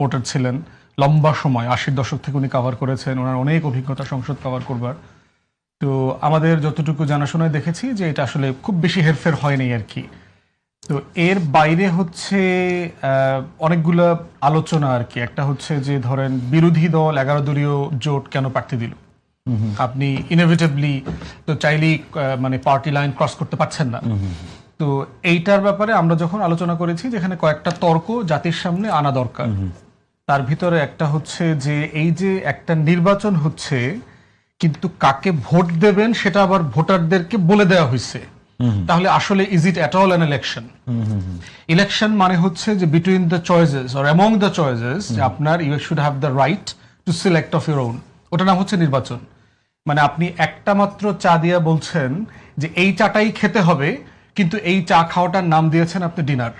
Voter ছিলেন লম্বা সময়, 80-র দশক থেকে উনি কভার করেছেন, ওনার অনেক অভিজ্ঞতা সংসদ কভার করবার। তো আমাদের যতটুকু জানাশোনায় দেখেছি যে এটা আসলে খুব বেশি হেরফের হয়নি আর কি। তো এর বাইরে হচ্ছে অনেকগুলো আলোচনা আর কি। একটা হচ্ছে যে ধরেন বিরোধী দল 11 দলীয় জোট কেন প্রার্থী দিল, আপনি ইনএভিটেবলি তো চাইলেই মানে পার্টি লাইন ক্রস করতে পারছেন না। তো এইটার ব্যাপারে আমরা যখন আলোচনা করেছি যেখানে কয়েকটা তর্ক জাতির সামনে আনা দরকার, তার ভিতরে একটা হচ্ছে যে এই যে একটা নির্বাচন হচ্ছে কিন্তু কাকে ভোট দেবেন সেটা আবার ভোটারদেরকে বলে দেওয়া হয়েছে, তাহলে আসলে is it at all an election? Election মানে হচ্ছে যে between the choices or among the choices আপনার you should have the right to select of your own, ওটা নাম হচ্ছে নির্বাচন। মানে আপনি একটা মাত্র চা দিয়া বলছেন যে এই চাটাই খেতে হবে, কিন্তু এই চা খাওয়াটার নাম দিয়েছেন আপনি ডিনার।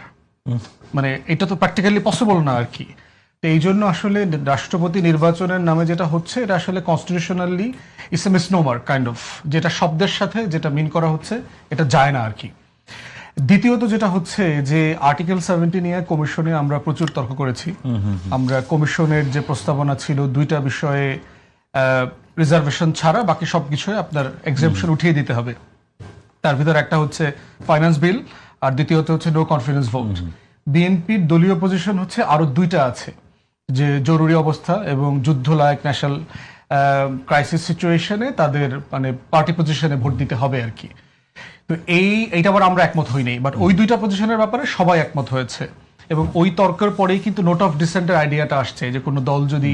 মানে এটা তো প্র্যাকটিক্যালি পসিবল না আর কি। তো এই জন্য আসলে রাষ্ট্রপতি নির্বাচনের নামে যেটা হচ্ছে এটা আসলে constitutionally it's a misnomer kind of, যেটা শব্দের সাথে যেটা মিন করা হচ্ছে এটা যায় না আর কি। দ্বিতীয়ত যেটা হচ্ছে যে আর্টিকেল 70 নিয়ে কমিশনে আমরা প্রচুর তর্ক করেছি। আমরা কমিশনের যে প্রস্তাবনা ছিল দুইটা বিষয়ে রিজার্ভেশন ছাড়া বাকি সব কিছুই আপনার এক্সেম্পশন উঠিয়ে দিতে হবে। তার ভিতরে একটা হচ্ছে ফাইন্যান্স বিল, আর দ্বিতীয়ত হচ্ছে নো কনফিডেন্স ভোট। বিএনপির দলীয় পজিশন হচ্ছে আরো দুইটা আছে, যে জরুরি অবস্থা এবং যুদ্ধ লায়ক ন্যাশনাল ক্রাইসিস সিচুয়েশনে তাদের মানে পার্টি পজিশনে ভোট দিতে হবে আর কি। তো এইটা আবার আমরা একমত হইনি, বাট ওই দুইটা পজিশনের ব্যাপারে সবাই একমত হয়েছে। এবং ওই তর্কের পরেই কিন্তু নোট অফ ডিসেন্টের আইডিয়াটা আসছে যে কোনো দল যদি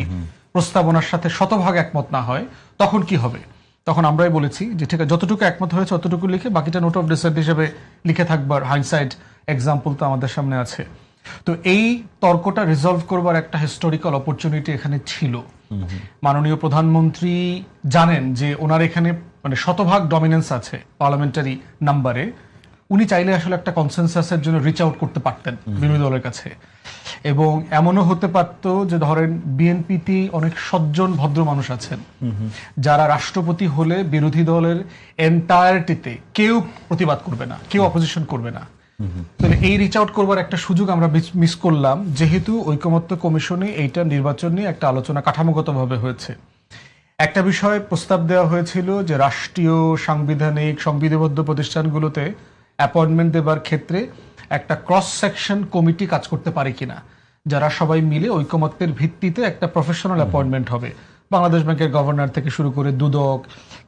প্রস্তাবনার সাথে শতভাগ একমত না হয় তখন কি হবে। তখন আমরাই বলেছি যে ঠিক আছে, যতটুকু একমত হয়েছে ততটুকু লিখে বাকিটা নোট অফ ডিসেন্ট হিসেবে লিখে থাকবার হাইন্ডসাইড এক্সাম্পল তো আমাদের সামনে আছে। তো এই তর্কটা রিজলভ করবার একটা হিস্টোরিক্যাল অপরচুনিটি এখানে ছিল। মাননীয় প্রধানমন্ত্রী জানেন যে ওনার এখানে মানে শতভাগ ডমিনেন্স আছে পার্লামেন্টারি নাম্বারে, উনি চাইলে আসলে একটা কনসেনসাসের জন্য রিচ আউট করতে পারতেন বিরোধী দলের কাছে। এবং এমনও হতে পারত যে ধরেন বিএনপিতে অনেক সজ্জন ভদ্র মানুষ আছেন যারা রাষ্ট্রপতি হলে বিরোধী দলের এন্টায়ারটিতে কেউ প্রতিবাদ করবে না, কেউ অপোজিশন করবে না। তাহলে এই রিচ আউট করবার একটা সুযোগ আমরা মিস করলাম, যেহেতু ঐকমত্য কমিশনে এইটা নির্বাচন নিয়ে একটা আলোচনা কাঠামোগতভাবে হয়েছে। একটা বিষয় প্রস্তাব দেওয়া হয়েছিল যে রাষ্ট্রীয় সাংবিধানিক সংবিধিবদ্ধ প্রতিষ্ঠানগুলোতে অ্যাপয়েন্টমেন্ট দেবার ক্ষেত্রে একটা ক্রস সেকশন কমিটি কাজ করতে পারে কিনা, যারা সবাই মিলে ঐকমত্যের ভিত্তিতে একটা প্রফেশনাল অ্যাপয়েন্টমেন্ট হবে। বাংলাদেশ ব্যাংকের গভর্নর থেকে শুরু করে দুদক,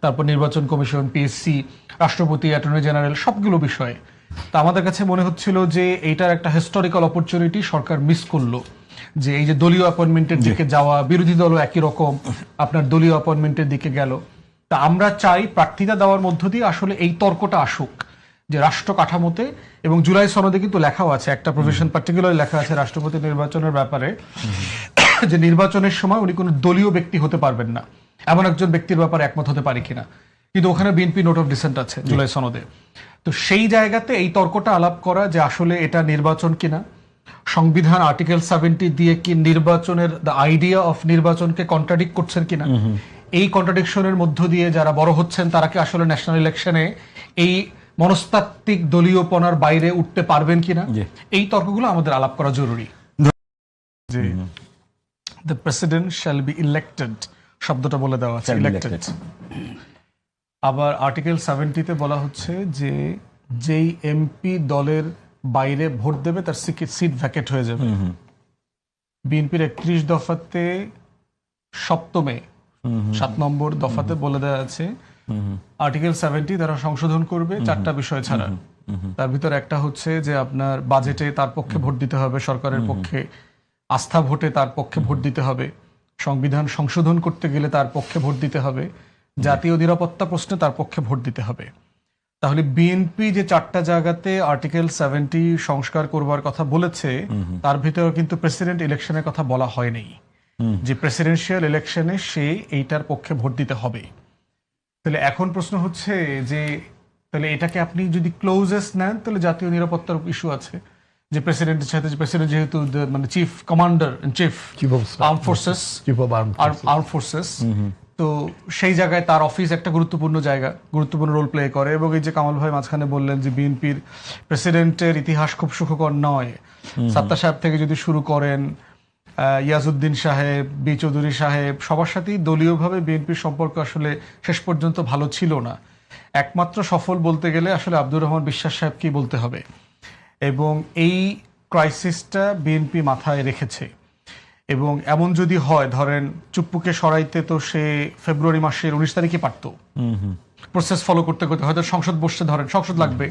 তারপর নির্বাচন কমিশন, পিএসসি, রাষ্ট্রপতি, অ্যাটর্নি জেনারেল, সবগুলো বিষয়ে। তা আমাদের কাছে মনে হচ্ছিল যে এইটার একটা হিস্টোরিক্যাল অপরচুনিটি সরকার মিস করলো, যে এই যে দলীয় অ্যাপয়েন্টমেন্টের দিকে যাওয়া, বিরোধী দলও একই রকম আপনার দলীয় অ্যাপয়েন্টমেন্টের দিকে গেল। তা আমরা চাই প্রার্থিতা দেওয়ার মধ্য দিয়ে আসলে এই তর্কটা আসুক যে রাষ্ট্র কাঠামোতে, এবং জুলাই সনদে কিন্তু লেখাও আছে, একটা প্রভিশন পার্টিকুলার লেখা আছে রাষ্ট্রপতি নির্বাচনের ব্যাপারে, যে নির্বাচনের সময় উনি কোনো দলীয় ব্যক্তি হতে পারবেন না, এমন একজন ব্যক্তির ব্যাপারে একমত হতে পারে কিনা। কিন্তু ওখানে বিএনপি নোট অফ ডিসেন্ট আছে জুলাই সনদে। তো সেই জায়গাতে এই তর্কটা আলাপ করা যে আসলে এটা নির্বাচন কিনা, সংবিধান আর্টিকেল 70 দিয়ে কি নির্বাচনের দ্য আইডিয়া অফ নির্বাচনকে কন্ট্রাডিক্ট করছেন কিনা, এই কন্ট্রাডিকশনের মধ্য দিয়ে যারা বড় হচ্ছেন তারা কি আসলে ন্যাশনাল ইলেকশনে এই মনস্তাত্ত্বিক দলীয়পনার বাইরে উঠতে পারবেন কিনা, এই তর্কগুলো আমাদের আলাপ করা জরুরি। যে the president shall be elected শব্দটা বলে দেওয়া আছে, ইলেক্টেড। আবার আর্টিকেল 70-তে বলা হচ্ছে যে যেই এমপি দলের বাইরে ভোট দেবে তার সিট ভ্যাকেট হয়ে যাবে। বিএনপির 31 দফাতে সপ্তমে 7 নম্বর দফাতে বলে দেওয়া আছে আর্টিকেল 70 তারা সংশোধন করবে 4টা বিষয় ছাড়া। তার ভিতরে একটা হচ্ছে যে আপনার বাজেটে তার পক্ষে ভোট দিতে হবে, সরকারের পক্ষে, আস্থা ভোটে তার পক্ষে ভোট দিতে হবে, সংবিধান সংশোধন করতে গেলে তার পক্ষে ভোট দিতে হবে, জাতীয় নিরাপত্তা প্রশ্নে তার পক্ষে ভোট দিতে হবে। তাহলে বিএনপি যে 4টা জায়গাতে আর্টিকেল 70 সংস্কার করবার কথা বলেছে তার ভিতরে কিন্তু প্রেসিডেন্ট ইলেকশনের কথা বলা হয়নি, যে প্রেসিডেন্সিয়াল ইলেকশনে সে এইটার পক্ষে ভোট দিতে হবে। তাহলে এখন প্রশ্ন হচ্ছে যে তাহলে এটাকে আপনি যদি ক্লোজেস্ট নেন তাহলে জাতীয় নিরাপত্তার ইস্যু আছে, যে প্রেসিডেন্টের সাথে, প্রেসিডেন্ট যেহেতু মানে chief commander in chief arm forces, তো সেই জায়গায় তার অফিস একটা গুরুত্বপূর্ণ জায়গা, গুরুত্বপূর্ণ রোল প্লে করে। এবং এই যে কামাল ভাই মাঝখানে বললেন যে বিএনপির প্রেসিডেন্টের ইতিহাস খুব সুখকর নয়, সাত্তার সাহেব থেকে যদি শুরু করেন ইয়াজউদ্দিন সাহেব, বি চৌধুরী সাহেব সবার সাথেই দলীয়ভাবে বিএনপির সম্পর্ক আসলে শেষ পর্যন্ত ভালো ছিল না। একমাত্র সফল বলতে গেলে আসলে আব্দুর রহমান বিশ্বাস সাহেবকেই বলতে হবে। এবং এই ক্রাইসিসটা বিএনপি মাথায় রেখেছে। এবং এমন যদি হয়, ধরেন চুপ্পুকে সরাইতে তো সে ফেব্রুয়ারি মাসের 19 তারিখে পারত, প্রসেস ফলো করতে করতে হয়তো সংসদ বসছে, ধরেন সংসদ লাগবে,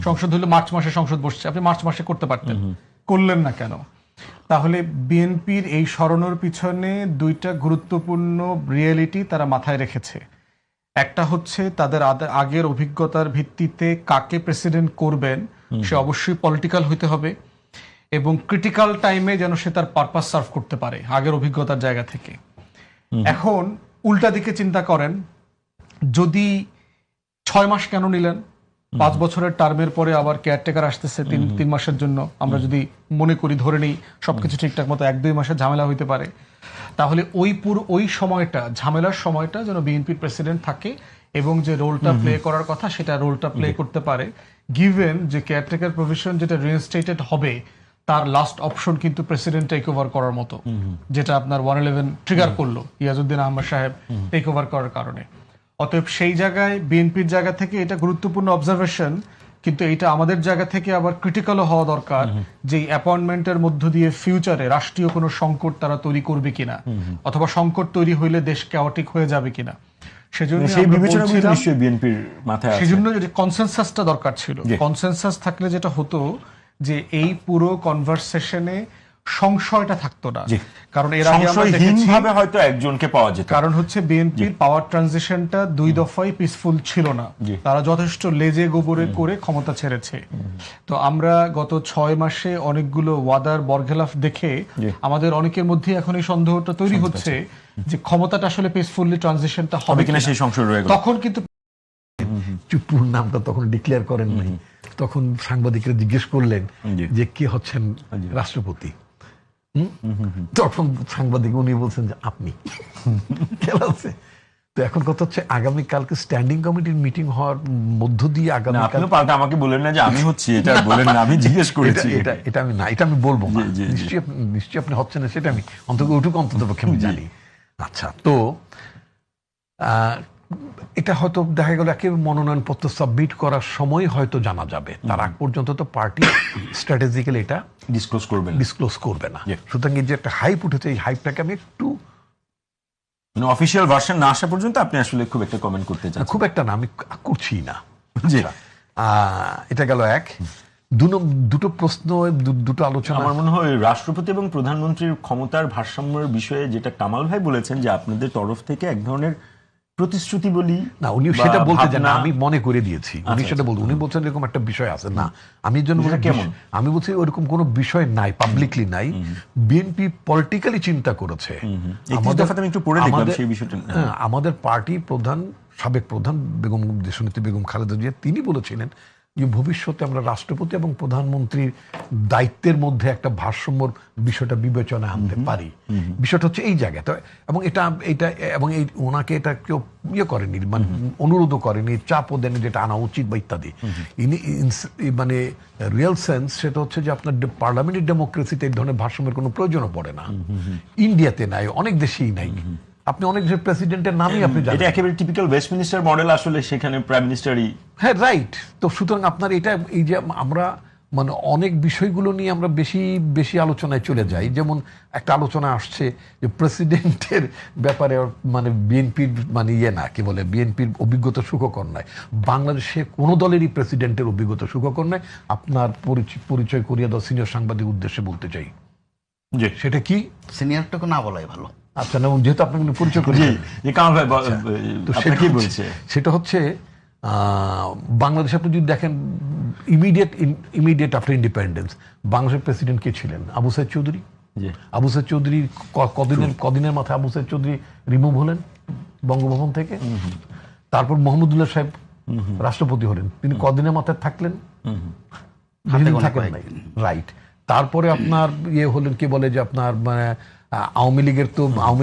সংসদ হলে মার্চ মাসে সংসদ বসছে, আপনি মার্চ মাসে করতে পারতেন, করলেন না কেন? তাহলে বিএনপির এই সরানোর পিছনে দুইটা গুরুত্বপূর্ণ রিয়েলিটি তারা মাথায় রেখেছে। একটা হচ্ছে তাদের আগের অভিজ্ঞতার ভিত্তিতে কাকে প্রেসিডেন্ট করবেন সে অবশ্যই পলিটিক্যাল হইতে হবে, এবং ক্রিটিক্যাল টাইমে যেন সে তার পারপাস সার্ভ করতে পারে আগের অভিজ্ঞতার জায়গা থেকে। এখন উল্টা দিকে চিন্তা করেন, যদি 6 মাস কেন নিলেন? 5 বছরের টার্মের পরে আবার কেয়ারটেকার আসতেছে 3 মাসের জন্য, আমরা যদি মনে করি, ধরে নিই সবকিছু ঠিকঠাক মতো 1-2 মাসের ঝামেলা হইতে পারে, তাহলে ওই সময়টা, ঝামেলার সময়টা যেন বিএনপির প্রেসিডেন্ট থাকে এবং যে রোলটা প্লে করার কথা সেটা রোলটা প্লে করতে পারে, গিভেন যে কেয়ারটেকার প্রভিশন যেটা রিইনস্টেটেড হবে তার লাস্ট অপশন কিন্তু প্রেসিডেন্ট টেক ওভার করার মতো, যেটা আপনার 111 ট্রিগার করলো ইয়াজউদ্দিন আহমদ সাহেব টেক ওভার করার কারণে। অতএব সেই জায়গায় বিএনপির জায়গা থেকে এটা গুরুত্বপূর্ণ অবজারভেশন, কিন্তু এটা আমাদের জায়গা থেকে আবার ক্রিটিক্যালও হওয়া দরকার যে অ্যাপয়েন্টমেন্টের মধ্য দিয়ে ফিউচারে রাষ্ট্রীয় কোনো সংকট তারা তৈরি করবে কিনা, অথবা সংকট তৈরি হইলে দেশ ক্যাওটিক হয়ে যাবে কিনা। সেজন্য সেজন্য যে কনসেনসাসটা দরকার ছিল, কনসেনসাস থাকলে যেটা হতো যে এই পুরো কনভারসেশনে সংশয়টা থাকতো না। কারণ এর আগে আমরা দেখেছি হয়তো একজনকে পাওয়া যেত, কারণ হচ্ছে বিএনপির পাওয়ার ট্রানজিশনটা 2 দফায় পিসফুল ছিল না, তারা যথেষ্ট লেজে গোবরে করে ক্ষমতা ছেড়েছে। তো আমরা গত 6 মাসে অনেকগুলো ওয়াদার বরখেলাফ দেখে আমাদের অনেকের মধ্যে এখন এই সন্দেহটা তৈরি হচ্ছে যে ক্ষমতাটা আসলে পিসফুল্লি ট্রানজিশনটা হবে কিনা। সেই সংশয় রয়ে গেল। তখন কিন্তু চুপ্পুর নামটা তখন ডিক্লেয়ার করেন নাই, তখন সাংবাদিকরা জিজ্ঞেস করলেন যে কে হচ্ছেন রাষ্ট্রপতি, তখন সাংবাদিক উনি বলছেন যে আপনি। খেলা আছে। তো এখন কথা হচ্ছে আগামীকালকে স্ট্যান্ডিং কমিটির মিটিং হওয়ার মধ্য দিয়ে আগামীকাল পাল্টা আমাকে বলেন না যে আমি হচ্ছি, এটা বলেন না, আমি জিজ্ঞেস করেছি। এটা আমি না, এটা আমি বলবো না, নিশ্চয়ই আপনি হচ্ছেন না, সেটা আমি ওটুকু অন্তত পক্ষে আমি জানি। আচ্ছা, তো এটা হয়তো দেখা গেল একেবারে মনোনয়নপত্র সাবমিট করার সময় হয়তো জানা যাবে, তার আগ পর্যন্ত তো পার্টি স্ট্র্যাটেজিক্যালি এটা ডিসক্লোজ করবে না। সুতরাং এই যে একটা হাইপ উঠেছে, এই হাইপটাকে আমি একটু অফিসিয়াল ভার্সন না আসা পর্যন্ত আপনি আসলে খুব একটা কমেন্ট করতে চান? খুব একটা না, আমি করছি না। এটা গেল এক। দুটো প্রশ্ন, দুটো আলোচনা। আমার মনে হয় রাষ্ট্রপতি এবং প্রধানমন্ত্রীর ক্ষমতার ভারসাম্যের বিষয়ে যেটা কামাল ভাই বলেছেন যে আপনাদের তরফ থেকে এক ধরনের প্রতিশ্রুতি বলি না, উনি সেটা বলতে চান না, আমি মনে করে দিয়েছি উনি সেটা বলতে। উনি বলছেন এরকম একটা বিষয় আছে না, আমি এর জন্য কেমন, আমি বলছি ওরকম কোনো বিষয় নাই, পাবলিকলি নাই। বিএনপি পলিটিক্যালি চিন্তা করেছে। আমাদের পার্টি প্রধান, সাবেক প্রধান বেগম দেশনেত্রী বেগম খালেদা জিয়া তিনি বলেছিলেন যে ভবিষ্যতে আমরা রাষ্ট্রপতি এবং প্রধানমন্ত্রীর দায়িত্বের মধ্যে একটা ভারসাম্যর বিষয়টা বিবেচনায় আনতে পারি। বিষয়টা হচ্ছে এই জায়গায় তো, এবং এটা এবং এই ওনাকে এটা কেউ করেনি, মানে অনুরোধও করেনি, চাপও দেয়নি যেটা আনা উচিত বা ইত্যাদি। মানে রিয়েল সেন্স সেটা হচ্ছে যে আপনার পার্লামেন্টারি ডেমোক্রেসিতে এই ধরনের ভারসাম্যের কোনো প্রয়োজনও পড়ে না। ইন্ডিয়াতে নাই, অনেক দেশেই নাই। আপনি অনেক যে প্রেসিডেন্টের নামই আপনি জানেন, এটা একেবারে টিপিক্যাল ওয়েস্টমিনিস্টার মডেল, আসলে সেখানে প্রাইম মিনিস্টারই। হ্যাঁ, রাইট। তো সুতরাং আপনার এটা, এই যে আমরা মানে অনেক বিষয়গুলো নিয়ে আমরা বেশি আলোচনায় চলে যাই। যেমন একটা আলোচনা আসছে যে প্রেসিডেন্টের ব্যাপারে মানে বিএনপির মানে না, কি বলে, বিএনপির অভিজ্ঞতা সুখকর নয়। বাংলাদেশে কোনো দলেরই প্রেসিডেন্টের অভিজ্ঞতা সুখকর নয়। আপনার পরিচয় করিয়ে দাও সিনিয়র সাংবাদিক উদ্দেশ্যে বলতে চাই। সেটা কি? সিনিয়রটাকে না বলাই ভালো। আচ্ছা, না, যেহেতু আপনাকে পরিচয় করি, সেটা হচ্ছে বাংলাদেশে আপনি যদি দেখেন ইমিডিয়েট আফটার ইন্ডিপেন্ডেন্স বাংলাদেশের প্রেসিডেন্ট কে ছিলেন? আবু সাইদ চৌধুরী। আবু সাইদ চৌধুরী কদিনের মাথায় আবু সাইদ চৌধুরী রিমুভ হলেন বঙ্গভবন থেকে। তারপর মোহাম্মদুল্লাহ সাহেব রাষ্ট্রপতি হলেন, তিনি কদিনের মাথায় থাকলেন? রাইট। তারপরে আপনার হলেন, কি বলে যে আপনার মানে আওয়ামী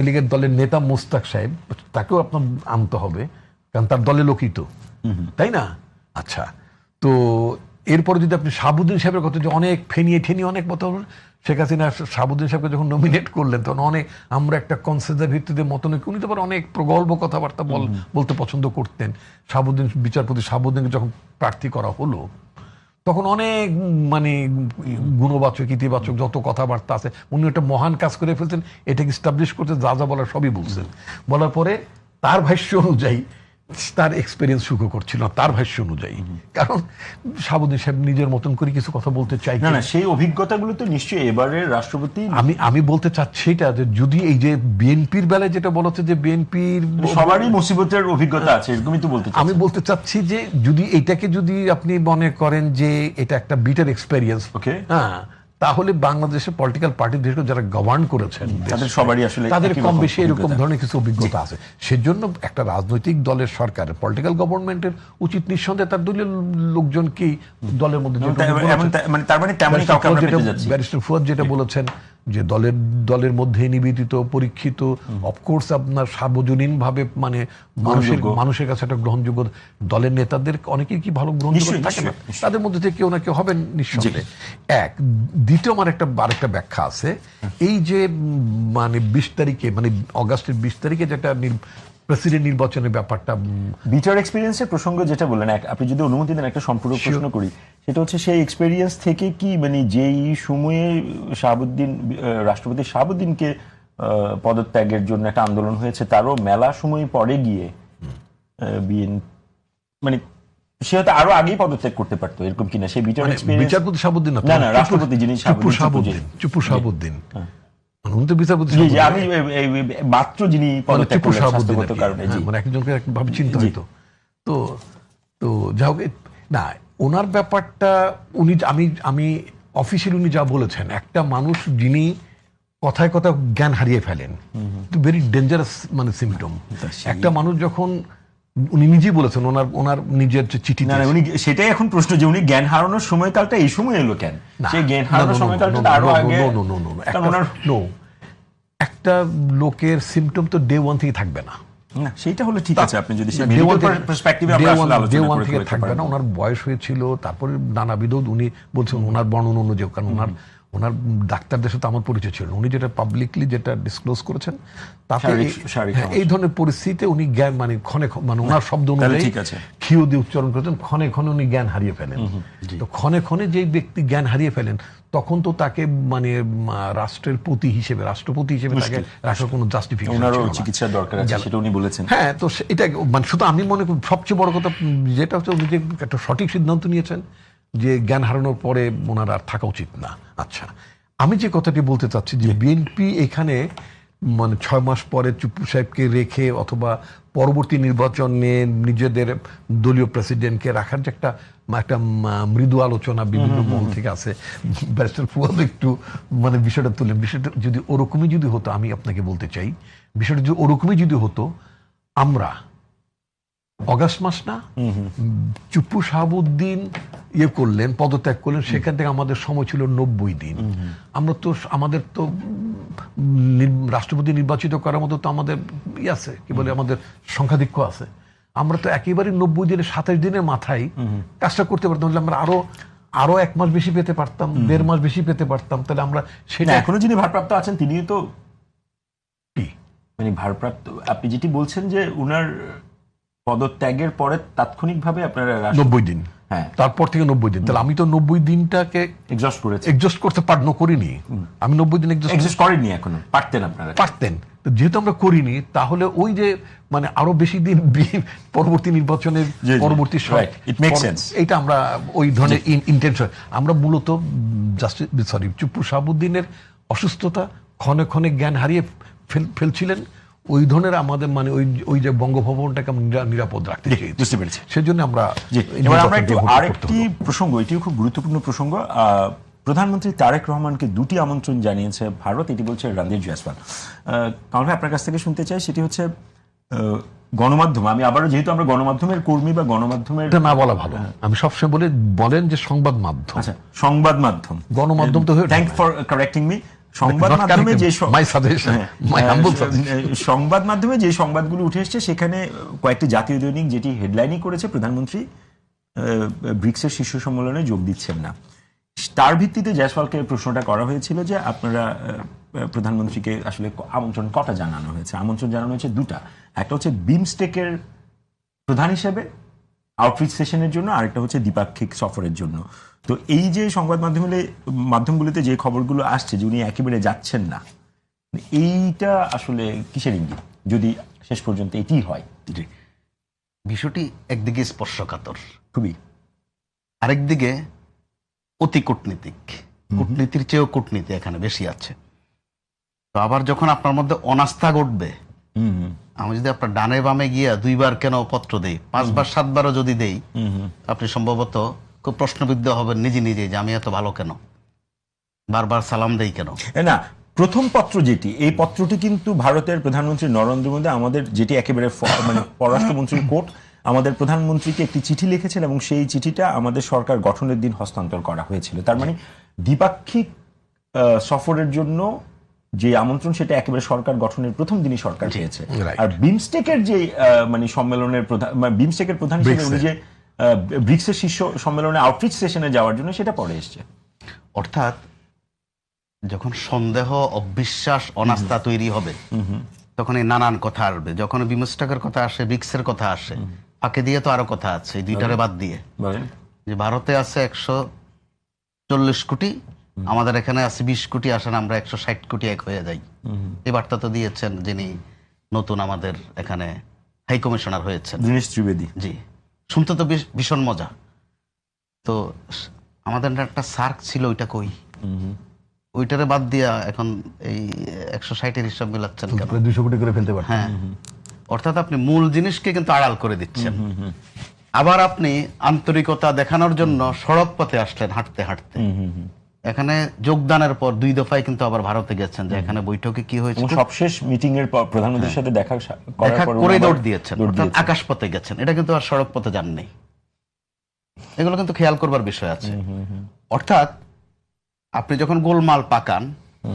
লীগের দলের নেতা মোস্তাক সাহেব, তাকেও আপনার আনতে হবে কারণ তার দলে লোকই তো, তাই না? আচ্ছা, তো এরপরে যদি আপনি শাহাবুদ্দিন সাহেবের কথা, যে অনেক ফেনিয়ে ঠেনিয়ে অনেক কথা বলেন, শেখ হাসিনা শাহাবুদ্দিন সাহেবকে যখন নমিনেট করলেন তখন অনেক আমরা একটা কনসেন্সাসের ভিত্তিতে মতনৈক্য, উনি তো আবার অনেক প্রগল্ভ কথাবার্তা বলতে পছন্দ করতেন। শাহাবুদ্দিন বিচারপতি শাহাবুদ্দিনকে যখন প্রার্থী করা হলো তখন অনেক মানে গুণবাচক ইতিবাচক যত কথাবার্তা আছে, উনি একটা মহান কাজ করে ফেলছেন, এটাকে স্টাবলিশ করতে যা যা বলার সবই বলছেন। বলার পরে তার ভাষ্য অনুযায়ী তার এক্সপেরিয়েন্স সুখ করছিল না, তার ভাষ্য অনুযায়ী। কারণ শাহাবুদ্দিন সাহেব নিজের মতন করে কিছু কথা বলতে চাই না, সেই অভিজ্ঞতাগুলো তো নিশ্চয়ই এবারের রাষ্ট্রপতি। আমি বলতে চাচ্ছি এটা, যে যদি এই যে বিএনপির বেলায় যেটা বলা হচ্ছে যে বিএনপির সবারই মুসিবতের অভিজ্ঞতা আছে, এরকমই তো বলতে আমি বলতে চাচ্ছি যে যদি এটাকে যদি আপনি মনে করেন যে এটা একটা বিটার এক্সপেরিয়েন্স, হ্যাঁ, তাহলে বাংলাদেশের পলিটিক্যাল পার্টি বিশেষ করে যারা গভর্ন করেছেন তাদের সবারই আসলে তাদের কম বেশি এরকম ধরনের কিছু অভিজ্ঞতা আছে। সেজন্য একটা রাজনৈতিক দলের সরকারের পলিটিক্যাল গভর্নমেন্টের উচিত নিঃসন্দেহে তার দলীয় লোকজনকেই দলের মধ্যে, ব্যারিস্টার ফুয়াদ যেটা বলেছেন যে দলের মধ্যে নিবেদিত পরীক্ষিত, অফকোর্স আপনার সার্বজনীন ভাবে মানে মানুষের কাছে একটা গ্রহণযোগ্য, দলের নেতাদের অনেকেই কি ভালো গ্রহণযোগ্য থাকে না, তাদের মধ্যে থেকে কেউ না কেউ হবেন নিঃসন্দেহে। এক, দ্বিতীয় আমার আরেকটা ব্যাখ্যা আছে, এই যে মানে 20 তারিখে মানে অগাস্টের 20 তারিখে যেটা প্রেসিডেন্ট নির্বাচনের ব্যাপারটা, বিটার এক্সপেরিয়েন্সের প্রসঙ্গ যেটা বললেন, আপনি যদি অনুমতি দেন একটা সম্পূরক প্রশ্ন করি, সেটা হচ্ছে সেই এক্সপেরিয়েন্স থেকে কি মানে যেই সময়ে রাষ্ট্রপতি শাহাবুদ্দিনকে পদত্যাগের জন্য একটা আন্দোলন হয়েছে, তারও মেলা সময় পরে গিয়ে মানে সে হয়তো আরো আগেই পদত্যাগ করতে পারতো, এরকম কিনা সেই বিটার এক্সপেরিয়েন্স? বিচারপতি শাহাবুদ্দিন না, রাষ্ট্রপতি যিনি চুপ্পু শাহাবুদ্দিন, আমি মাত্র যিনি পদত্যাগ করলেন স্বাস্থ্যগত কারণে, মানে একজনকে ভাবে চিন্তা হইতো। তো যা হোক না, ওনার ব্যাপারটা উনি আমি অফিসিয়ালি উনি যা বলেছেন, একটা মানুষ যিনি কথায় কথা জ্ঞান হারিয়ে ফেলেন, ভেরি ডেঞ্জারাস মানে সিমটম। একটা মানুষ যখন, উনি নিজেই বলেছেন ওনার নিজের যে চিঠি, উনি সেটাই এখন প্রশ্ন যে উনি জ্ঞান হারানোর সময়কালটা এই সময় এলো কেন? সেই জ্ঞান হারানোর সময়কালটা আরো আগে। একটা লোকের সিমটম তো ডে ওয়ান থেকে থাকবে না, সেটা হলে ঠিক আছে, আপনি যদি মেডিকেল পার্সপেক্টিভে আমরা আসলে আলোচনা করে থাকবে না। ওনার বয়স হয়েছিল, তারপরে নানাবিধ উনি বলছেন ওনার বর্ণনা অনুযায়ী, কারণ ওনার ডাক্তারদের সাথে আমার পরিচয় ছিল, উনি যেটা পাবলিকলি যেটা ডিসক্লোজ করেছেন তাতে এই ধরনের পরিস্থিতিতে উনি জ্ঞান মানে ক্ষণে মানে ওনার শব্দ অনুযায়ী ক্ষীয় দিয়ে উচ্চারণ করেছেন, ক্ষণে ক্ষণে উনি জ্ঞান হারিয়ে ফেলেন। তো ক্ষণে ক্ষণে যেই ব্যক্তি জ্ঞান হারিয়ে ফেলেন তখন তো তাকে মানে রাষ্ট্রের প্রতি হিসেবে, রাষ্ট্রপতি হিসেবে তাকে রাখার কোনো জাস্টিফিকেশন, চিকিৎসার দরকার আছে, সেটা উনি বলেছেন। হ্যাঁ, তো এটা মানে শুধু আমি মনে করি সবচেয়ে বড় কথা যেটা হচ্ছে উনি যে একটা সঠিক সিদ্ধান্ত নিয়েছেন যে জ্ঞান হারানোর পরে ওনার আর থাকা উচিত না। আচ্ছা, আমি যে কথাটি বলতে চাচ্ছি যে বিএনপি এখানে মানে 6 মাস পরে চুপ্পু সাহেবকে রেখে অথবা পরবর্তী নির্বাচনে নিজেদের দলীয় প্রেসিডেন্টকে রাখার যে একটা মৃদু আলোচনা বিভিন্ন মহল থেকে আছে, ব্যারিস্টার ফুয়াদ একটু মানে বিষয়টা তুলেন। বিষয়টা যদি ওরকমই যদি হতো, আমি আপনাকে বলতে চাই, বিষয়টা যদি ওরকমই যদি হতো, আমরা অগাস্ট মাস না চুপ্পু শাহাবুদ্দিন করলেন, পদত্যাগ করলেন, সেখান থেকে আমাদের সময় ছিল 90 দিন। আমরা তো আমাদের তো রাষ্ট্রপতি নির্বাচিত করার মতো তো আমাদের আছে, কি বলে, আমাদের সংখ্যাধিক্য আছে। আমরা তো একেবারে 90 দিনের 27 দিনের মাথায় কাজটা করতে পারতাম। আমরা আরো 1 মাস বেশি পেতে পারতাম, 1.5 মাস বেশি পেতে পারতাম। তাহলে আমরা সেটা এখনো যিনি ভারপ্রাপ্ত আছেন তিনি তো মানে ভারপ্রাপ্ত, আপনি যেটি বলছেন যে উনার পদত্যাগের পরে তাৎক্ষণিকভাবে আপনারা 90 দিন, হ্যাঁ, তারপর থেকে 90 দিন। তাহলে আমি তো 90 দিনটাকে এক্সজস্ট করতে করিনি। আমি 90 দিন এক্সজস্ট করিনি, এখনো পারতেন, আপনারা পারতেন। যেহেতু আমরা করিনি, তাহলে ওই যে মানে আরো বেশি দিন পরবর্তী নির্বাচনের পরবর্তী এইটা আমরা ওই ধরনের ইন্টেনশন, আমরা মূলত চুপ্পু শাহাবুদ্দিনের অসুস্থতা, ক্ষণে ক্ষণে জ্ঞান হারিয়ে ফেলছিলেন, ওই ধরনের আমাদের মানে ওই যে বঙ্গভবনটাকে আমরা নিরাপদ রাখতে চেয়েছি, বুঝতে পেরেছি। সেজন্য আমরা আরেকটি প্রসঙ্গ, এটিও খুব গুরুত্বপূর্ণ প্রসঙ্গ। প্রধানমন্ত্রী তারেক রহমানকে 2টি আমন্ত্রণ জানিয়েছে ভারত, এটি বলছে রণদীপ জয়সওয়াল। কামাল ভাই, আপনার কাছ থেকে শুনতে চাই, সেটি হচ্ছে গণমাধ্যম। আমি আবারও, যেহেতু আমরা গণমাধ্যমের কর্মী বা গণমাধ্যমের, না বলা ভালো, আমি সবসময় বলেন যে সংবাদ মাধ্যম। আচ্ছা, সংবাদ মাধ্যম, গণমাধ্যম তো থ্যাঙ্ক ফর কারেক্টিং মি। সংবাদ মাধ্যমে যে সংবাদগুলো উঠে এসছে, সেখানে কয়েকটি জাতীয় দৈনিক যেটি হেডলাইনই করেছে প্রধানমন্ত্রী ব্রিক্সের শীর্ষ সম্মেলনে যোগ দিচ্ছেন না। তার ভিত্তিতে জয়সওয়ালকে প্রশ্নটা করা হয়েছিল যে আপনারা প্রধানমন্ত্রীকে আসলে আমন্ত্রণ কটা জানানো হয়েছে? আমন্ত্রণ জানানো হয়েছে দুটা। একটা হচ্ছে বিমস্টেকের প্রধান হিসেবে আউটরিচ সেশনের জন্য, আরেকটা হচ্ছে দ্বিপাক্ষিক সফরের জন্য। তো এই যে সংবাদ মাধ্যমগুলিতে যে খবরগুলো আসছে যে উনি একেবারে যাচ্ছেন না, এইটা আসলে কিসের ইঙ্গিত যদি শেষ পর্যন্ত এটি হয়? জি, বিষয়টি একদিকে স্পর্শকাতর, খুবই। আরেকদিকে অতি কূটনীতিক। কূটনীতির চেয়েও কূটনীতি এখানে বেশি আছে। তো আবার যখন আপনার মধ্যে অনাস্থা ঘটবে, আমি যদি আপনার ডানে বামে গিয়া 2 বার কেন পত্র দেই, 5 বার 7 বারও যদি দেই, আপনি সম্ভবত খুব প্রশ্নবিদ্ধ হবেন নিজে নিজে যে আমি এত ভালো কেন, বারবার সালাম দেই কেন। না, প্রথম পত্র যেটি, এই পত্রটি কিন্তু ভারতের প্রধানমন্ত্রী নরেন্দ্র মোদী, আমাদের যেটি একেবারে মানে পররাষ্ট্রমন্ত্রীর কোর্ট, আমাদের প্রধানমন্ত্রীকে একটি চিঠি লিখেছেন এবং সেই চিঠিটা আমাদের সরকার গঠনের দিন হস্তান্তর করা হয়েছিল। তার মানে দ্বিপাক্ষিক সফরের জন্য যে আমন্ত্রণ, সেটা একেবারে সরকার গঠনের প্রথম দিনই সরকার পেয়েছে। আর বিমস্টেকের যে মানে সম্মেলনের প্রধান, বিমস্টেকের প্রধান হিসেবে উনি যে ব্রিক্সের শীর্ষ সম্মেলনে আউটরিচ সেশনে যাওয়ার জন্য, সেটা পরে এসছে। অর্থাৎ যখন সন্দেহ, অবিশ্বাস, অনাস্থা তৈরি হবে, তখন এই নানান কথা আসবে। যখন বিমস্টেকের কথা আসে, ব্রিক্সের কথা আসে, ফাঁকে দিয়ে তো আরো কথা আছে, এই দুইটারে বাদ দিয়ে, যে ভারতে আছে 140 কোটি, আমাদের এখানে আছে 20 কোটি, আসেন আমরা 160 কোটি এক হয়ে যাই। এই বার্তা তো দিয়েছেন যিনি নতুন আমাদের এখানে হাই কমিশনার হয়েছেন, দীনেশ ত্রিবেদী। জি, শুনতে তো ভীষণ মজা। তো আমাদের একটা সার্ক ছিল, ওইটা কই? ওইটারে বাদ দিয়া এখন এই 160-এর হিসাব মিলাচ্ছেন কেন? 200 কোটি করে ফেলতে পারেন। হ্যাঁ, অর্থাৎ আপনি মূল জিনিসকে কিন্তু আড়াল করে দিচ্ছেন। আবার আপনি আন্তরিকতা দেখানোর জন্য সড়ক পথে আসলেন হাঁটতে হাঁটতে। এখানে যোগদানের পর 2 দফায় কিন্তু আবার ভারতে গেছেন, যে এখানে বৈঠকে কি হয়েছে, সবশেষ মিটিং এর পর প্রধানমন্ত্রীর সাথে দেখা করে দৌড় দিয়েছেন, অর্থাৎ আকাশ পথে গেছেন। এটা কিন্তু আর সড়ক পথে যান নাই। এগুলো কিন্তু খেয়াল করবার বিষয় আছে। অর্থাৎ আপনি যখন গোলমাল পাকান,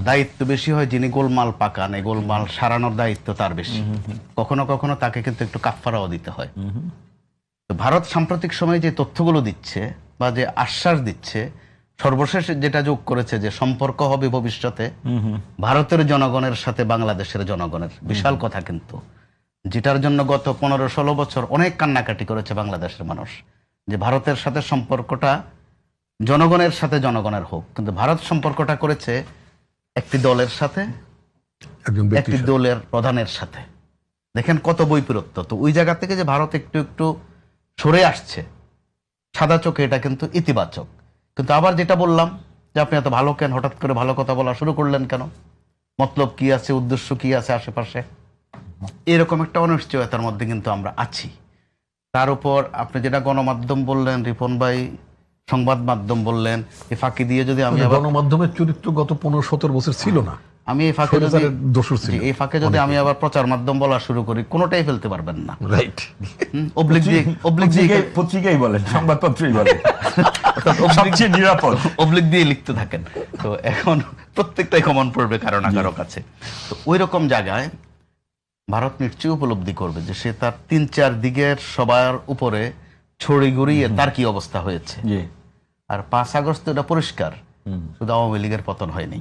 দায়িত্ব বেশি হয় যিনি গোলমাল পাকান, এই গোলমাল সারানোর দায়িত্ব তার বেশি। কখনো কখনো তাকে কিন্তু একটু কাফফারাও দিতে হয়। তো ভারত সাম্প্রতিক সময়ে যে তথ্যগুলো দিচ্ছে বা যে আশ্বাস দিচ্ছে, সর্বশেষ যেটা যোগ করেছে যে সম্পর্ক হবে ভবিষ্যতে ভারতের জনগণের সাথে বাংলাদেশের জনগণের, বিশাল কথা কিন্তু, যেটার জন্য গত 15-16 বছর অনেক কান্নাকাটি করেছে বাংলাদেশের মানুষ, যে ভারতের সাথে সম্পর্কটা জনগণের সাথে জনগণের হোক। কিন্তু ভারত সম্পর্কটা করেছে একটি দলের সাথে, একটি দলের প্রধানের সাথে। দেখেন কত বৈপরীত্য। তো ওই জায়গা থেকে যে ভারত একটু একটু সরে আসছে সাদা চোখে, এটা কিন্তু ইতিবাচক। কিন্তু আবার যেটা বললাম যে আপনি এত ভালো কেন, হঠাৎ করে ভালো কথা বলা শুরু করলেন কেন, মতলব কি আছে, উদ্দেশ্য কি আছে আশেপাশে, এরকম একটা অনিশ্চয়তার মধ্যে কিন্তু আমরা আছি। তার উপর আপনি যেটা গণমাধ্যম বললেন, রিপন ভাই সংবাদ মাধ্যম বললেন, এই ফাঁকি দিয়ে যদি আমি গণমাধ্যমের চরিত্র গত 15-17 বছর ছিল না, আমি এই ফাঁকে যদি আমি আবার প্রচার মাধ্যম বলা শুরু করি, কোনোটাই ফেলতে পারবেন না। রাইট, পত্রিকাই বলেন, সংবাদপত্রই বলেন, সবচেয়ে নিরাপদ অবলিক দিয়ে লিখতে থাকেন। তো এখন প্রত্যেকটাই কমন পড়বে কারো না কারো কাছে। তো ওই রকম জায়গায় ভারত নিশ্চয়ই উপলব্ধি করবে যে সে তার 3-4 দিকের সবার উপরে ছড়ি ঘুরিয়ে তার কি অবস্থা হয়েছে। আর 5 আগস্ট এটা পরিষ্কার, শুধু আওয়ামী লীগের পতন হয়নি,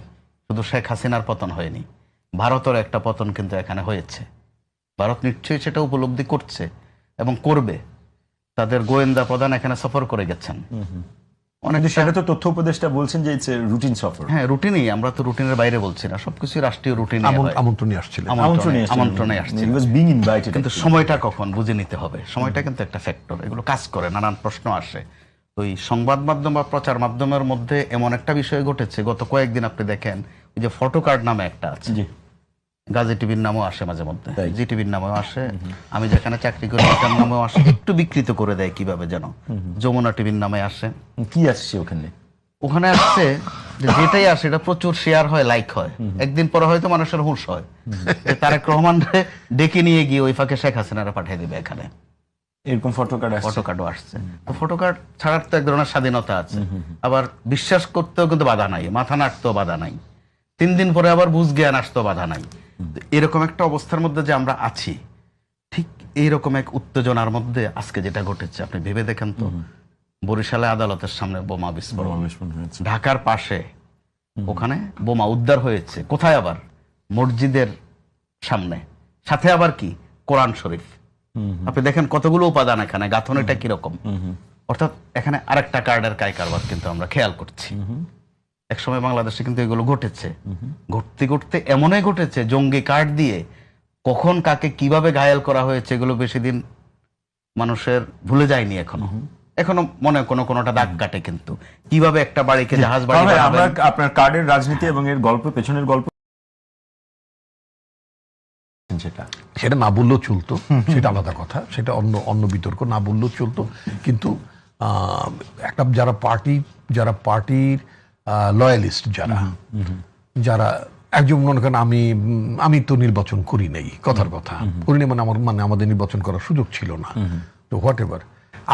শুধু শেখ হাসিনার পতন হয়নি, ভারতের একটা পতন কিন্তু এখানে হয়েছে। ভারত নিশ্চয়ই সেটা উপলব্ধি করছে এবং করবে। তাদের গোয়েন্দা প্রধান এখানে সফর করে গেছেন। অনেক, সেটা তো তথ্য উপদেষ্টা বলছেন যে রুটিন সফর। হ্যাঁ, রুটিনই, আমরা তো রুটিনের বাইরে বলছি না, সবকিছু রাষ্ট্রীয় রুটিনে আমন্ত্রণে আসছিলেন, আমন্ত্রণে আসছিলেন। কিন্তু সময়টা কখন বুঝে নিতে হবে, সময়টা কিন্তু একটা ফ্যাক্টর। এগুলো কাজ করে, নানান প্রশ্ন আসে। ওই সংবাদ মাধ্যম বা প্রচার মাধ্যমের মধ্যে এমন একটা বিষয় ঘটেছে গত কয়েকদিন, আপনি দেখেন ওই যে ফটো কার্ড নামে একটা আছে, গাজী টিভির নামও আসে মাঝে মধ্যে, জি টিভির নামেও আসে, আমি যেখানে চাকরি করি সেটার নামেও আসে, একটু বিকৃত করে দেয় কিভাবে যেন, যমুনা টিভির নামে আসে। কি আসছে ওখানে আসছে যেটাই আসে এটা প্রচুর শেয়ার হয়, লাইক হয়, একদিন পরে হয়তো মানুষের হুঁশ হয় তারেক রহমান ডেকে নিয়ে গিয়ে ওই ফাঁকে শেখ হাসিনারা পাঠিয়ে দিবে এখানে, এরকম ফটোকার্ডও আসছে। তো ফটোকার্ড ছাড়ার তো এক ধরনের স্বাধীনতা আছে, আবার বিশ্বাস করতেও কিন্তু বাধা নাই, মাথা নাড়তেও বাধা নাই, 3 দিন পরে আবার বুঝ জ্ঞান আসতেও বাধা নাই। এরকম একটা অবস্থার মধ্যে যে আমরা আছি, ঠিক এইরকম এক উত্তেজনার মধ্যে আজকে যেটা ঘটেছে, আপনি ভেবে দেখেন তো, বরিশালে আদালতের সামনে বোমা বিস্ফোরণ, বিস্ফোরণ হয়েছে। ঢাকার পাশে ওখানে বোমা উদ্ধার হয়েছে। কোথায়? আবার মসজিদের সামনে, সাথে আবার কি কোরআন শরীফ। আপনি দেখেন কতগুলো উপাদান এখানে, গাঁথনিটা কিরকম। অর্থাৎ এখানে আরেকটা কার্ডের কারবার কিন্তু আমরা খেয়াল করছি। একসময় বাংলাদেশে কিন্তু এগুলো ঘটেছে, ঘটতে ঘটতে এমনই ঘটেছে জঙ্গি কার্ড দিয়ে কখন কাকে কিভাবে ঘায়েল করা হয়েছে এগুলো বেশি দিন মানুষের ভুলে যায়নি এখনো মনে কোনোটা দাগ কাটে। কিন্তু কিভাবে একটা বাড়িকে জাহাজ বাড়ি আমরা বানাবেন। আপনার কার্ডের রাজনীতি এবং এর গল্প, পেছনের গল্প সেটা না বললেও চলতো, সেটা আলাদা কথা, সেটা অন্য বিতর্ক, না বললেও চলতো। কিন্তু একটা যারা পার্টির লয়ালিস্ট, যারা একজন মনে করেন আমি তো নির্বাচন করি নাই, কথার কথা করি নাই, মানে আমাদের নির্বাচন করার সুযোগ ছিল না, তো হোয়াট এভার,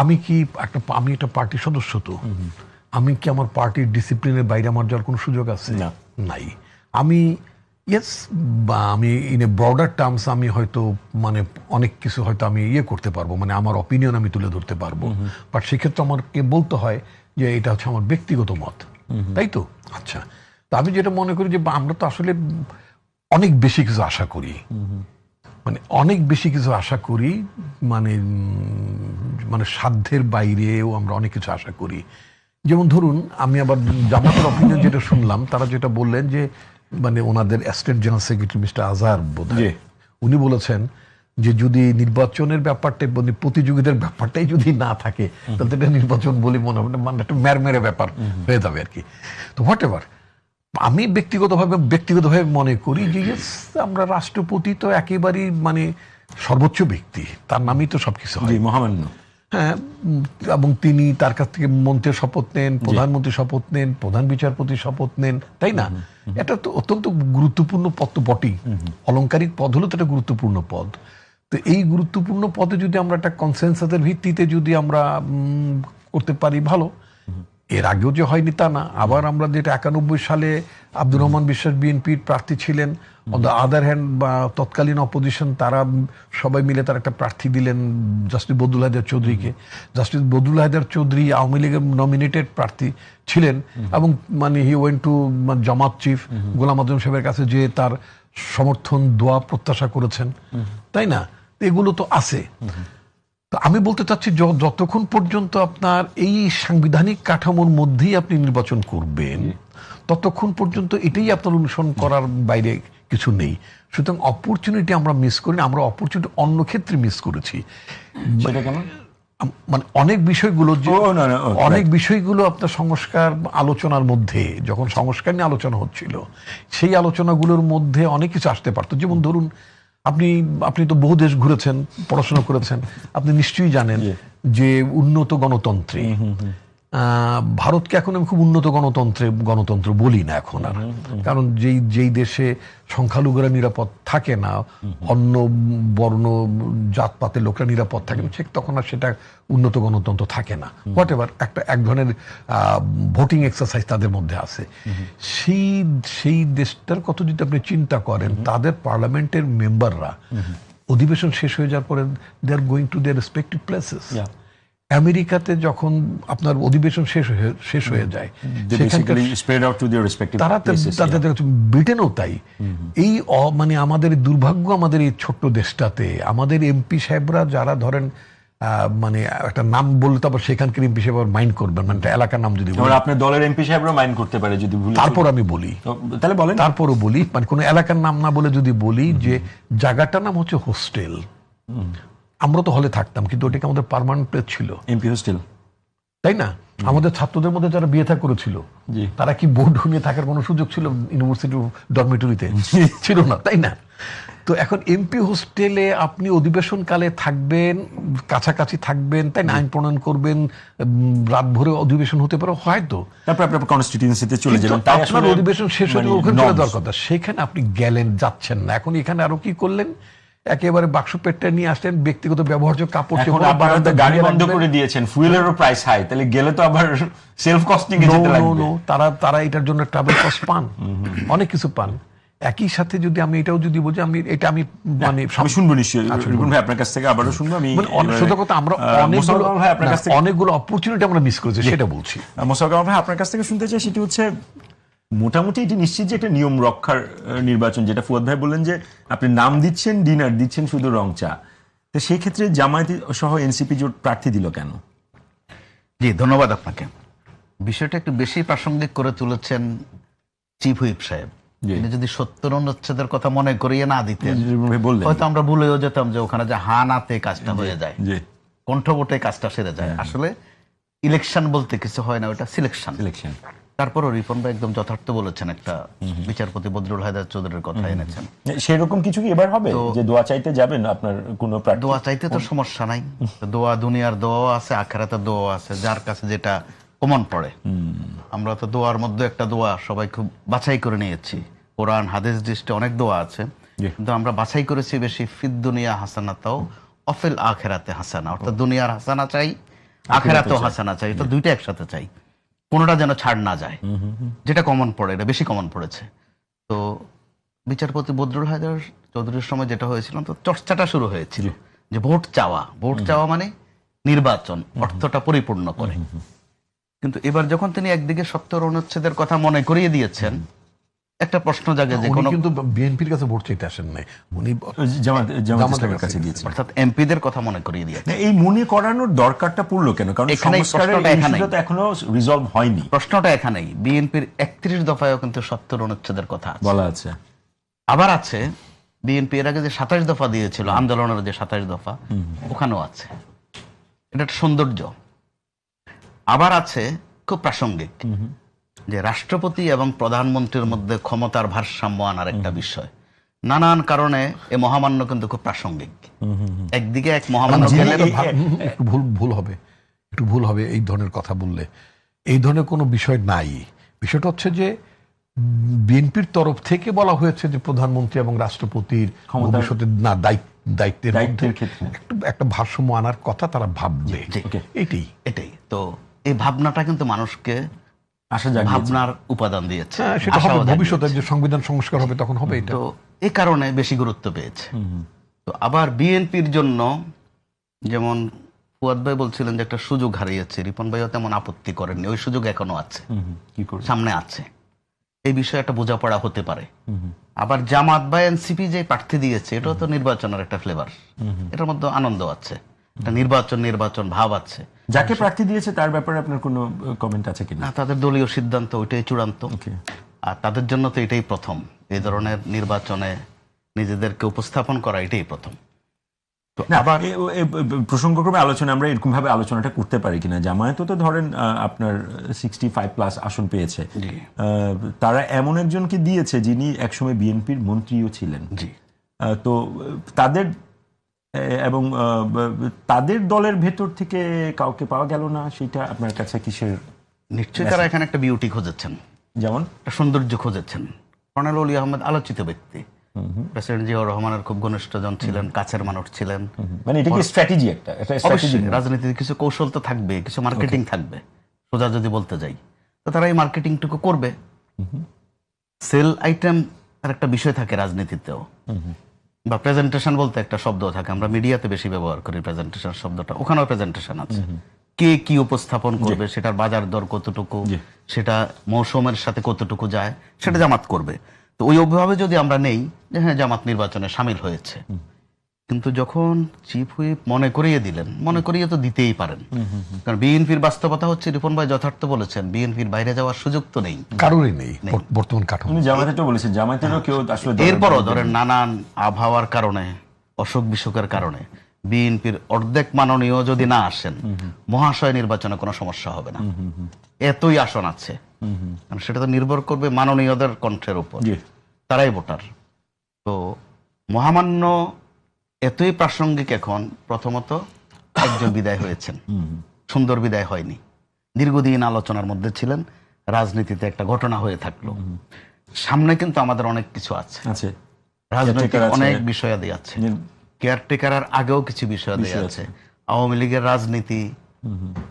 আমি একটা পার্টির সদস্য, তো আমি কি আমার পার্টির ডিসিপ্লিনের বাইরে আমার যাওয়ার কোনো সুযোগ আছে? নাই। আমি বা আমি ইন এ ব্রডার টার্মস আমি হয়তো মানে অনেক কিছু হয়তো আমি করতে পারবো, মানে আমার অপিনিয়ন আমি তুলে ধরতে পারবো, বাট সেক্ষেত্রে আমাকে বলতে হয় যে এটা হচ্ছে আমার ব্যক্তিগত মত, তাই তো? আচ্ছা, তো আমি যেটা মনে করি যে আমরা তো আসলে অনেক বেশি কিছু আশা করি, মানে অনেক বেশি কিছু আশা করি, মানে সাধ্যের বাইরেও আমরা অনেক কিছু আশা করি। যেমন ধরুন, আমি আবার জামাতের অপিনিয়ন যেটা শুনলাম, তারা যেটা বললেন যে মানে ওনাদের অ্যাসিস্ট্যান্ট জেনারেল সেক্রেটারি মিস্টার আজহার বোধহয়, উনি বলেছেন যে যদি নির্বাচনের ব্যাপারটা, মানে প্রতিযোগিতার ব্যাপারটাই যদি না থাকে তাহলে এটা নির্বাচন বলে মনে হবে, মানে একটা মেরে ব্যাপার হয়ে যাবে আর কি। তো হোয়াট এভার, আমি ব্যক্তিগতভাবে মনে করি যে আমরা রাষ্ট্রপতি তো একেবারেই মানে সর্বোচ্চ ব্যক্তি, তার নামই তো সবকিছু হয়, মহামান্য। হ্যাঁ, এবং তিনি তার কাছ থেকে মন্ত্রীর শপথ নেন, প্রধানমন্ত্রী শপথ নেন, প্রধান বিচারপতি শপথ নেন, তাই না? এটা তো অত্যন্ত গুরুত্বপূর্ণ পদ তো বটেই, অলংকারিক পদ হলো তো একটা গুরুত্বপূর্ণ পদ। তো এই গুরুত্বপূর্ণ পদে যদি আমরা একটা কনসেনসাসের ভিত্তিতে যদি আমরা করতে পারি ভালো। এর আগেও যে হয়নি তা না, আবার আমরা যেটা 91 সালে আব্দুর রহমান বিশ্বাস বিএনপির প্রার্থী ছিলেন, অন দ্য আদার হ্যান্ড বা তৎকালীন অপোজিশন তারা সবাই মিলে তার একটা প্রার্থী দিলেন জাস্টিস বদরুল হায়দার চৌধুরীকে। জাস্টিস বদরুল হায়দার চৌধুরী আওয়ামী লীগের নমিনেটেড প্রার্থী ছিলেন, এবং মানে he went to Jamaat chief Golam Azam সাহেবের কাছে যে তার সমর্থন দোয়া প্রত্যাশা করেছেন, তাই না? এগুলো তো আছে। তো আমি বলতে চাচ্ছি যতক্ষণ পর্যন্ত আপনার এই সাংবিধানিক কাঠামোর মধ্যেই আপনি নির্বাচন করবেন ততক্ষণ পর্যন্ত এটাই আপনার অনুসরণ করার বাইরে কিছু নেই। সুতরাং অপরচুনিটি আমরা মিস করি না, আমরা অপরচুনিটি অন্য ক্ষেত্রে মিস করেছি। মানে অনেক বিষয়গুলো আপনার সংস্কার আলোচনার মধ্যে, যখন সংস্কার নিয়ে আলোচনা হচ্ছিল সেই আলোচনাগুলোর মধ্যে অনেক কিছু আসতে পারতো। যেমন ধরুন, আপনি তো বহু দেশ ঘুরেছেন, পড়াশোনা করেছেন, আপনি নিশ্চয়ই জানেন যে উন্নত গণতন্ত্রে ভারতকে এখন আমি খুব উন্নত গণতন্ত্র বলি না এখন আর, কারণ যেই দেশে সংখ্যালঘুরা নিরাপদ থাকে না, অন্য বর্ণ জাতপাতের লোকরা নিরাপদ থাকে না, তখন আর সেটা উন্নত গণতন্ত্র থাকে না। হোয়াট এভার, এক ধরনের ভোটিং এক্সারসাইজ তাদের মধ্যে আছে। সেই দেশটার কথা যদি আপনি চিন্তা করেন, তাদের পার্লামেন্টের মেম্বাররা অধিবেশন শেষ হয়ে যাওয়ার পরে they are going to their respective places. আমেরিকাতে যখন আপনার অধিবেশন শেষ হয়ে যায়, ব্রিটেনও তাই। এই মানে আমাদের দুর্ভাগ্য, আমাদের এই ছোট্ট দেশটাতে আমাদের এমপি সাহেবরা যারা ধরেন মানে একটা নাম বললে তারপর সেখানকার এমপি সাহেব মাইন্ড করবেন, মানে একটা এলাকার নাম যদি আপনার দলের এমপি সাহেবরা মাইন্ড করতে পারে যদি ভুল, তারপর আমি বলি, তাহলে বলেন, তারপরও বলি, মানে কোনো এলাকার নাম না বলে যদি বলি যে জায়গাটার নাম হচ্ছে হোস্টেল। আমরা তো হলে থাকতাম, কিন্তু ওটাকে আমাদের পার্মানেন্ট প্লেস ছিল, এমপি হোস্টেল, তাই না? আমাদের ছাত্রদের মধ্যে যারা বিয়ে থা করেছিল তারা কি বোর্ড নিয়ে থাকার কোনো সুযোগ ছিল ইউনিভার্সিটি ডরমিটরিতে? ছিল না, তাই না? তো এখন এমপি হোস্টেলে আপনি অধিবেশনকালে থাকবেন, কাছাকাছি থাকবেন, তাই না? আইন প্রণয়ন করবেন, রাত ভরে অধিবেশন হতে পারে হয়তো, তারপর আপনি কনস্টিটিউয়েন্সিতে চলে যাবেন, তাই আপনার অধিবেশন শেষ হয়ে ওখানে চলে যাওয়ার কথা, সেখানে আপনি গেলেন, যাচ্ছেন না। এখন এখানে আরো কি করলেন, একেবারে বাক্স পেটটা নিয়ে আসলেন, ব্যক্তিগত ব্যবহার্য কাপড় গাড়ি বন্ধ করে দিয়েছেন, ফুয়েলেরও প্রাইস হাই, তাহলে গেলে তো আবার সেলফ কস্টিং এ যেতে লাগবে। তারা এটার জন্য ট্রাভেল কস্ট পান, অনেক কিছু পান। একই সাথে যদি আমি এটাও যদি বুঝি আমি মানে আমি শুনবো নিশ্চয়ই রিপন ভাই আপনার কাছ থেকে আবারও শুনবো। আমি সোজা কথা আমরা মোশাররফ ভাই আপনার কাছ থেকে অনেকগুলো অপরচুনিটি আমরা মিস করেছি সেটা বলছি। মোশাররফ ভাই আপনার কাছ থেকে শুনতে চাই সেটি হচ্ছে মোটামুটি এটি নিশ্চিত যে একটা নিয়ম রক্ষার নির্বাচন, যেটা ফুয়াদ ভাই বললেন যে আপনি নাম দিচ্ছেন ডিনার দিচ্ছেন শুধু রং চা, তো সেই ক্ষেত্রে জামায়াত সহ এনসিপি জোট প্রার্থী দিল কেন? জি ধন্যবাদ আপনাকে। বিষয়টা একটু বেশি প্রাসঙ্গিক করে তুলেছেন চিফ হুইপ সাহেব। তিনি যদি 70 অনুচ্ছেদের কথা মনে করিয়ে না দিতেন হয়তো আমরা ভুলেও যেতাম যে ওখানে যে হানাতে কাজটা হয়ে যায়, কণ্ঠভোটে কাজটা সেরে যায়। আসলে ইলেকশন বলতে কিছু হয় না, ওটা সিলেকশন। তারপরও রিপন ভাই একদম যথার্থ বলেছেন, একটা বিচারপতি বদরুল হায়দার চৌধুরীর কথা এনেছেন। সেরকম কিছু কি এবার হবে যে দোয়া চাইতে যাবেন আপনার কোনো প্রার্থী? দোয়া চাইতে তো সমস্যা নাই, দোয়া দুনিয়ার দোয়া আছে, আখেরাতের দোয়া আছে, যার কাছে যেটা কমন পড়ে। আমরা তো দোয়ার মধ্যে একটা দোয়া সবাই খুব বাছাই করে নিয়েছি, কোরআন হাদিস দৃষ্টি অনেক দোয়া আছে, কিন্তু আমরা বাছাই করেছি বেশি ফিদ দুনিয়া হাসানাতাও অফিল আখেরাতে হাসানা, অর্থাৎ দুনিয়ার হাসানা চাই, আখেরাতেও হাসানা চাই, তো দুইটা একসাথে চাই, কোনোটা যেন ছাড় না যায়। যেটা কমন পড়ে এটা বেশি কমন পড়েছে। তো বিচারপতি বদরুল হায়দার চৌধুরীর সময় যেটা হয়েছিল, তো চর্চাটা শুরু হয়েছিল যে ভোট চাওয়া মানে নির্বাচন অর্থটা পরিপূর্ণ করে। কিন্তু এবার যখন তিনি একদিকে 70 অনুচ্ছেদের কথা মনে করিয়ে দিয়েছেন, একটা প্রশ্ন জাগে যে কোনো কিন্তু বিএনপির কাছে ভোট চাইতে আসেন নাই, উনি জামাতের কাছে গিয়েছেন, অর্থাৎ এমপিদের কথা মনে করিয়ে দিয়েছেন। এই মনে করানোর দরকারটা পড়লো কেন? কারণ সংস্কারের ইস্যুটা তো এখনো রিজলভ হয়নি। প্রশ্নটা এখানেই। বিএনপির 31 দফায়ও কিন্তু 70 অনুচ্ছেদের কথা বলা আছে। আবার আছে বিএনপি এর আগে যে 27 দফা দিয়েছিল, আন্দোলনের যে 27 দফা, ওখানেও আছে। এটা একটা সৌন্দর্য। আবার আছে খুব প্রাসঙ্গিক যে রাষ্ট্রপতি এবং প্রধানমন্ত্রীর মধ্যে ক্ষমতার ভারসাম্য আনার একটা বিষয়। নানান কারণে এই মহামান্য কিন্তু খুব প্রাসঙ্গিক। একদিকে এক মহামান্য একটু ভুল হবে এই ধরনের কথা বললে। এই ধরনের কোনো বিষয় নাই। বিষয়টা হচ্ছে যে বিএনপির তরফ থেকে বলা হয়েছে যে প্রধানমন্ত্রী এবং রাষ্ট্রপতির ভবিষ্যতে না দায়িত্বের ক্ষেত্রে একটা ভারসাম্য আনার কথা তারা ভাববে। এটাই তো, এই ভাবনাটা কিন্তু মানুষকে ভাবনার উপাদান দিয়েছে। সেটা হবে ভবিষ্যতে, যে সংবিধান সংস্কার হবে তখন হবে এটা। তো এই কারণে বেশি গুরুত্ব পেয়েছে। তো আবার বিএনপির জন্য যেমন ফুয়াদ ভাই বলছিলেন যে একটা সুযোগ হারিয়েছে, রিপন ভাইও তেমন আপত্তি করেননি, ওই সুযোগ এখনো আছে, সামনে আছে। এই বিষয়ে একটা বোঝাপড়া হতে পারে। আবার জামাত বা এনসিপি যে প্রার্থী দিয়েছে, এটাও তো নির্বাচনের একটা ফ্লেভার, এটার মধ্যে আনন্দ আছে, একটা নির্বাচন ভাব আছে। যাকে প্রার্থী দিয়েছে তার ব্যাপারে আপনার কোনো কমেন্ট আছে কিনা? তাদের দলীয় সিদ্ধান্ত ওইটাই চূড়ান্ত, আর তাদের জন্য তো এটাই প্রথম, এই ধরনের নির্বাচনে নিজেদেরকে উপস্থাপন করা এটাই প্রথম। আবার প্রসঙ্গক্রমে আলোচনা আমরা এরকম ভাবে আলোচনাটা করতে পারি কিনা, জামায়াতও তো ধরেন আপনার 65+ আসন পেয়েছে, তারা এমন একজনকে দিয়েছে যিনি একসময় বিএনপির মন্ত্রীও ছিলেন। তো তাদের এবং তাদের দলের ভেতর থেকে কাউকে পাওয়া গেল না, সেটা আপনার কাছে কিসের? নিশ্চয়ই তারা এখানে একটা বিউটি খুঁজেছেন, যেমন সৌন্দর্য খুঁজেছেন। কর্নেল অলি আহমেদ আলোচিত ব্যক্তি, প্রেসিডেন্ট জিয়াউর রহমানের খুব ঘনিষ্ঠজন ছিলেন, কাছের মানুষ ছিলেন। মানে এটা কি স্ট্র্যাটেজি? একটা স্ট্র্যাটেজি, রাজনীতিতে কিছু কৌশল তো থাকবে, কিছু মার্কেটিং থাকবে। সোজা যদি বলতে যাই, তো তারা এই মার্কেটিংটুকু করবে। সেল আইটেম আর একটা বিষয় থাকে রাজনীতিতেও, বা প্রেজেন্টেশন বলতে একটা শব্দ থাকে, আমরা মিডিয়াতে বেশি ব্যবহার করি প্রেজেন্টেশন শব্দটা, ওখানেও প্রেজেন্টেশন আছে। কে কি উপস্থাপন করবে, সেটার বাজার দর কতটুকু, সেটা মৌসুমের সাথে কতটুকু যায়, সেটা জামাত করবে। তো ওই অভাবে যদি আমরা নেই যে হ্যাঁ জামাত নির্বাচনে সামিল হয়েছে, কিন্তু যখন চিফ হুইপ মনে করিয়ে দিলেন, মনে করিয়ে তো দিতেই পারেন, কারণ বিএনপির বাস্তবতা হচ্ছে, রিপন ভাই যথার্থ বলেছেন, বিএনপির বাইরে যাওয়ার সুযোগ তো নেই, কারোরই নেই বর্তমান কাঠামো। জামায়াতও বলেছেন, জামায়াতেরও কেউ আসলে এরপরও ধরেন নানান আবহাওয়ার কারণে, অসুখ বিসুখের কারণে বিএনপির অর্ধেক মাননীয় যদি না আসেন, মহাশয় নির্বাচনে কোনো সমস্যা হবে না, এতই আসন আছে। সেটা তো নির্ভর করবে মাননীয়দের কণ্ঠের উপর, তারাই ভোটার। তো মহামান্য এতই প্রাসঙ্গিক এখন। প্রথমত একজন বিদায় হয়েছেন, সুন্দর বিদায় হয়নি, দীর্ঘদিন আলোচনার মধ্যে ছিলেন, রাজনীতিতে একটা ঘটনা হয়ে থাকলো। সামনে কিন্তু আমাদের অনেক কিছু আছে, রাজনৈতিক অনেক বিষয়াদি আছে, কেয়ারটেকারের আগেও কিছু বিষয়াদি আছে। আওয়ামী লীগের রাজনীতি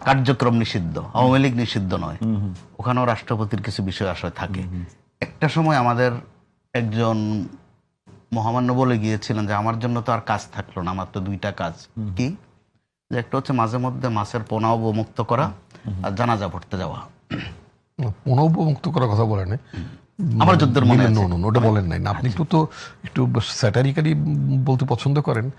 কার্যক্রম নিষিদ্ধ, আওয়ামী লীগ নিষিদ্ধ নয়, ওখানেও রাষ্ট্রপতির কিছু বিষয় আশয় থাকে। একটা সময় আমাদের একজন মহামান্য বলে গিয়েছিলেন যে আমার জন্য তো আর কাজ থাকলো না, আমার তো দুইটা কাজ। কি? যে একটা হচ্ছে মাঝে মধ্যে মাছের পোনা অবমুক্ত করা আর জানাজা পড়তে যাওয়া। পুনঃমুক্ত করার কথা বলেন আমার যদ্দূর মনে আছে। ওটা বলেন নাই না, আপনি একটু স্যাটারিক্যালি বলতে পছন্দ করেন।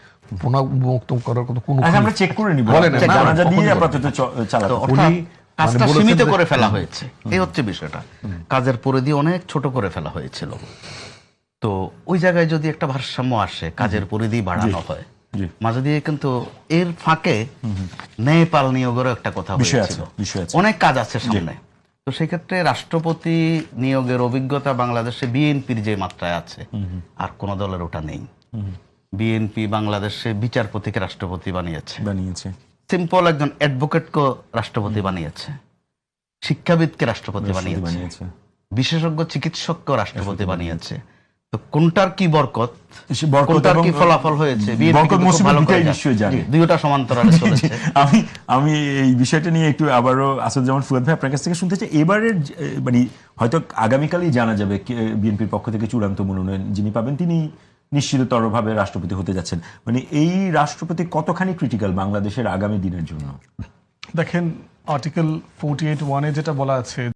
পুনঃমুক্ত করার কথা কোনো আচ্ছা, আমরা চেক করে নিব। বলেন না, না, জানাজা দিয়ে কখনোই আপাতত চালাতে তো হবে। অর্থাৎ উনি কাজটা বলেছেন সীমিত যে- করে ফেলা হয়েছে, এই হচ্ছে বিষয়টা। কাজের পরিধি অনেক ছোট করে ফেলা হয়েছিল। তো ওই জায়গায় যদি একটা ভারসাম্য আসে, কাজের পরিধি বাড়ানো হয়, জি। মাঝে দিয়ে কিন্তু এর ফাঁকে নেপাল নিয়োগেরও একটা কথা বিষয় হয়েছিল। আছে, বিষয় আছে। অনেক কাজ আছে সামনে। তো সেই ক্ষেত্রে রাষ্ট্রপতি নিয়োগের অভিজ্ঞতা বাংলাদেশে বিএনপির যে মাত্রায় আছে, আর কোন দলের ওটা নেই। বিএনপি বাংলাদেশে বিচারপতিকে রাষ্ট্রপতি বানিয়েছে, সিম্পল একজন অ্যাডভোকেটকে রাষ্ট্রপতি বানিয়েছে, শিক্ষাবিদকে রাষ্ট্রপতি বানিয়েছে, বিশেষজ্ঞ চিকিৎসককে রাষ্ট্রপতি বানিয়েছে। তো কোনটার কি বরকত, কোনটার কি ফলাফল হয়েছে, বিএনপি কিন্তু খুব ভালো করে জানে। দুইটা সমান্তরালে চলেছে। আমি এই বিষয়টা নিয়ে একটু আবারও আসাদুজ্জামান ফুয়াদ ভাই আপনার কাছ থেকে শুনতে চাই। এবারের মানে হয়তো আগামীকালই জানা যাবে বিএনপির পক্ষ থেকে চূড়ান্ত মনোনয়ন যিনি পাবেন তিনি নিশ্চিততরভাবে রাষ্ট্রপতি হতে যাচ্ছেন। মানে এই রাষ্ট্রপতি কতখানি ক্রিটিক্যাল বাংলাদেশের আগামী দিনের জন্য? দেখেন, আর্টিকেল 48(1) যেটা বলা আছে